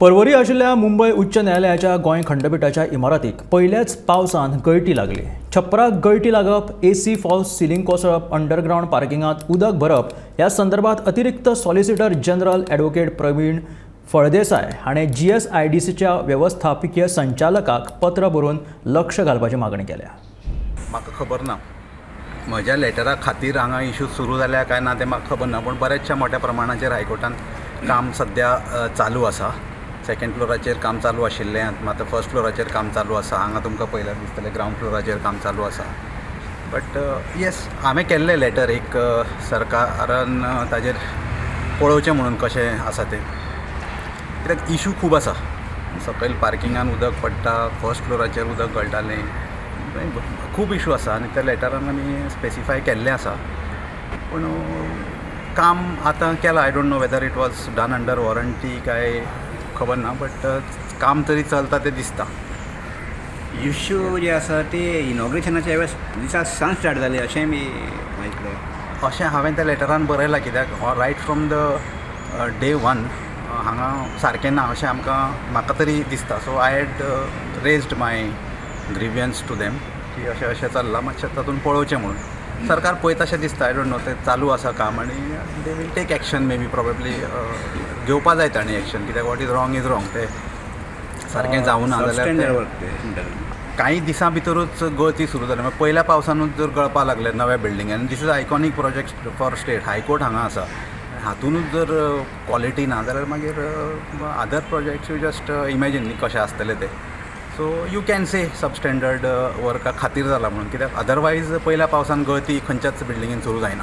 परवरी आशिल्ल्या मुंबय उच्च न्यायालयाच्या गोंय खंडपीठाच्या इमारतीक पहिल्याच पावसान गळटी लागली. छप्पराक गळटी लागप, एसी फॉल्स सिलिंग कोसळप, अंडरग्राउंड पार्किंगात उदक भरप ह्या संदर्भात अतिरिक्त solicitor general advocate Pravin Phaldesai हाणें GSIDCच्या व्यवस्थापकीय संचालकाक पत्र बरोवन लक्ष घालपाची मागणी केल्या. म्हाका खबर ना, म्हज्या लेटरा खातीर हांगा इश्यू सुरू जाल्या काय ना तें म्हाका खबर ना, पूण बऱ्याचशा मोठ्या प्रमाणाचेर हायकोर्टान काम सद्या चालू आसा. सेकंड फ्लोराचेर काम चालू आशिल्लें, मात फर्स्ट फ्लोराचेर काम चालू आसा. हांगा तुमकां पयल्यार दिसतलें ग्रावंड फ्लोराचेर काम चालू आसा. बट येस, हांवें केल्लें लेटर एक सरकारान ताजेर पळोवचें म्हणून कशें आसा तें, कित्याक इश्यू खूब आसा. सकयल पार्किंगान उदक पडटा, फर्स्ट फ्लोराचेर उदक गळटालें, खूब इश्यू आसा आनी त्या लेटरान आमी स्पेसिफाय केल्लें आसा. पूण काम आतां केलां. I don't know whether it was done under warranty काय खबर ना, बट काम तरी चलता तें दिसता. इश्यू जे आसा ते इनॉग्रेशनाच्या वेळेस दिसा सावन स्टार्ट जाले अशें मी माहितलें. अशें हांवें त्या लेटरान बरयलां, कित्याक right from the day one हांगा सारकें ना अशें म्हाका तरी दिसता. So I had raised my grievance to them की अशें अशें चल्लां, मातशें तातूंत पळोवचें म्हणून. सरकार पळयता अशें दिसता. आय डोंट नो, तें चालू आसा काम आनी they will take action. Maybe probably घेवपा जाय ताणें एक्शन, कित्याक वॉट इज रॉंग तें सारकें जावं ना जाल्यार कांय दिसां भितरूच गळती सुरू जाली. मागीर पयल्या पावसानूच जर गळपा लागले नव्या बिल्डिंगांनी, this is iconic project for state. High court हांगा आसा, हातूनच जर क्वॉलिटी ना जाल्यार मागीर other projects you just imagine न्ही कशें आसतलें तें. So you can say substandard वर्का खातीर जाला म्हणून, कित्याक अदरवायज पयल्या पावसान गळती खंयच्याच बिल्डिंगेन सुरू जायना.